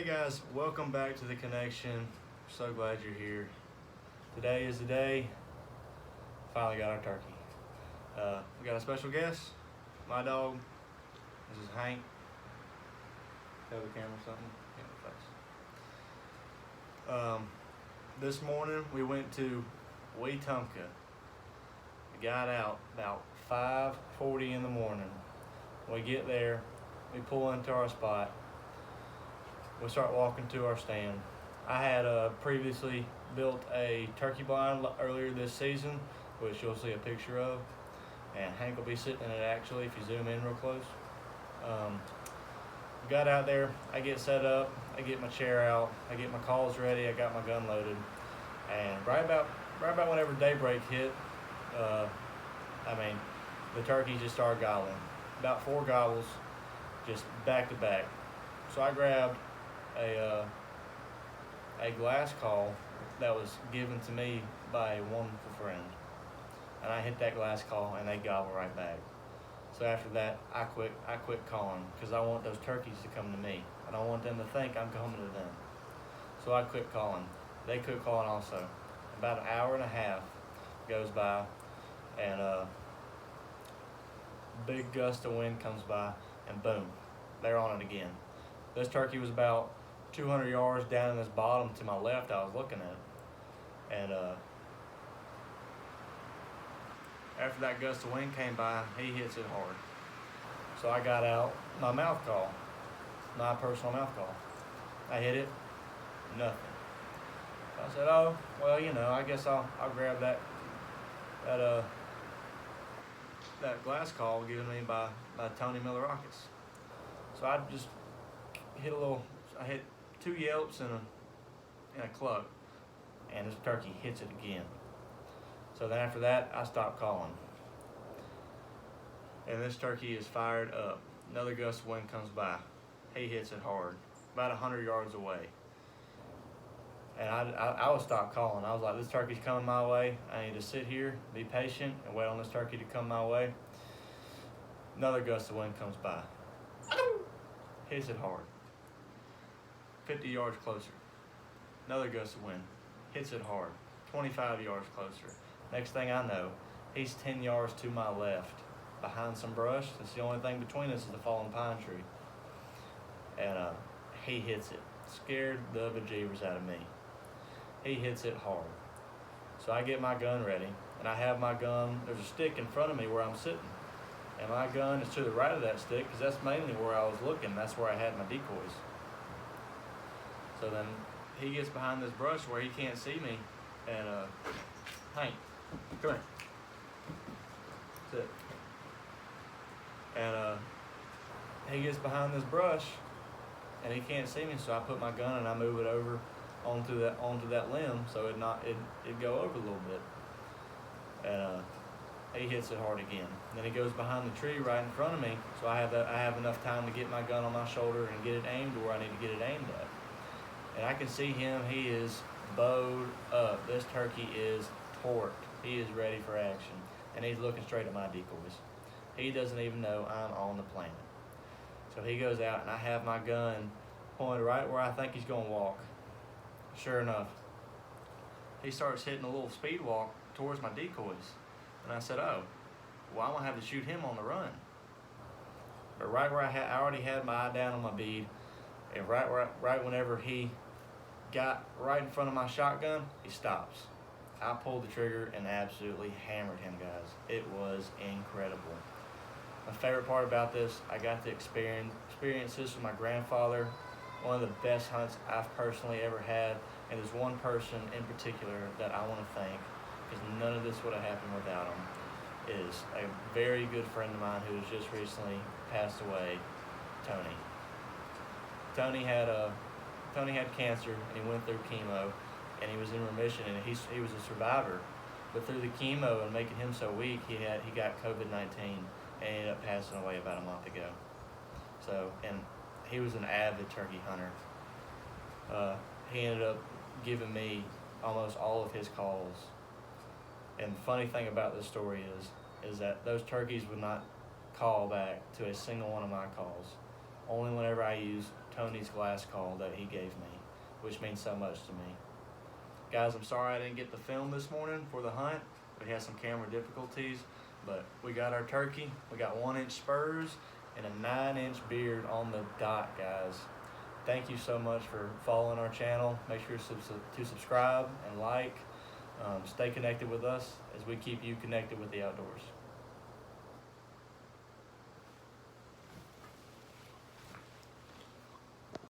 Hey guys, welcome back to The Connection. So glad you're here. Today is the day. Finally got our turkey. We got a special guest. My dog. This is Hank. Tell the camera something. This morning we went to Wetumpka. We got out about 5:40 in the morning. We get there, we pull into our spot. We start walking to our stand. I had previously built a turkey blind earlier this season, which you'll see a picture of, and Hank will be sitting in it actually if you zoom in real close. Got out there, I get set up, I get my chair out, I get my calls ready, I got my gun loaded, and right about whenever daybreak hit, the turkeys just started gobbling. About 4 gobbles, just back to back. So I grabbed a glass call that was given to me by a wonderful friend, and I hit that glass call and they gobble right back. So after that, I quit calling because I want those turkeys to come to me. I don't want them to think I'm coming to them. So I quit calling. They quit calling also. About an hour and a half goes by, and a big gust of wind comes by, and boom, they're on it again. This turkey was about 200 yards down in this bottom to my left I was looking at. And after that gust of wind came by, he hits it hard. So I got out my mouth call, my personal mouth call. I hit it, nothing. I said, oh, well, I guess I'll grab that glass call given me by Tony Miller Rockets. So I just I hit 2 yelps and a cluck, and this turkey hits it again. So then after that, I stopped calling. And this turkey is fired up. Another gust of wind comes by. He hits it hard, about 100 yards away. And I would stop calling. I was like, this turkey's coming my way. I need to sit here, be patient, and wait on this turkey to come my way. Another gust of wind comes by. Hits it hard. 50 yards closer. Another gust of wind. Hits it hard. 25 yards closer. Next thing I know, he's 10 yards to my left, behind some brush. That's the only thing between us is the fallen pine tree. And he hits it. Scared the bejeebers out of me. He hits it hard. So I get my gun ready, and I have my gun. There's a stick in front of me where I'm sitting. And my gun is to the right of that stick because that's mainly where I was looking. That's where I had my decoys. So then he gets behind this brush where he can't see me, and Hank, come here. Sit. And he gets behind this brush, and he can't see me. So I put my gun and I move it over onto that limb so it go over a little bit. And he hits it hard again. Then he goes behind the tree right in front of me, so I have enough time to get my gun on my shoulder and get it aimed where I need to get it aimed at. And I can see him. He is bowed up. This turkey is torqued. He is ready for action, and he's looking straight at my decoys. He doesn't even know I'm on the planet. So he goes out, and I have my gun pointed right where I think he's going to walk. Sure enough, he starts hitting a little speed walk towards my decoys. And I said, oh, well, I'm going to have to shoot him on the run. But right where I already had my eye down on my bead, and right whenever he got right in front of my shotgun, he stops. I pulled the trigger and absolutely hammered him, guys. It was incredible. My favorite part about this, I got to experience this with my grandfather. One of the best hunts I've personally ever had. And there's one person in particular that I want to thank, because none of this would have happened without him. Is a very good friend of mine who has just recently passed away, Tony. Tony had cancer, and he went through chemo, and he was in remission, and he was a survivor. But through the chemo and making him so weak, he got COVID-19 and ended up passing away about a month ago. So, and he was an avid turkey hunter. He ended up giving me almost all of his calls. And the funny thing about this story is that those turkeys would not call back to a single one of my calls. only whenever I use Tony's glass call that he gave me, which means so much to me. Guys, I'm sorry I didn't get the film this morning for the hunt. We had some camera difficulties, but we got our turkey. We got 1-inch spurs and a 9-inch beard on the dot, guys. Thank you so much for following our channel. Make sure to subscribe and like. Stay connected with us as we keep you connected with the outdoors.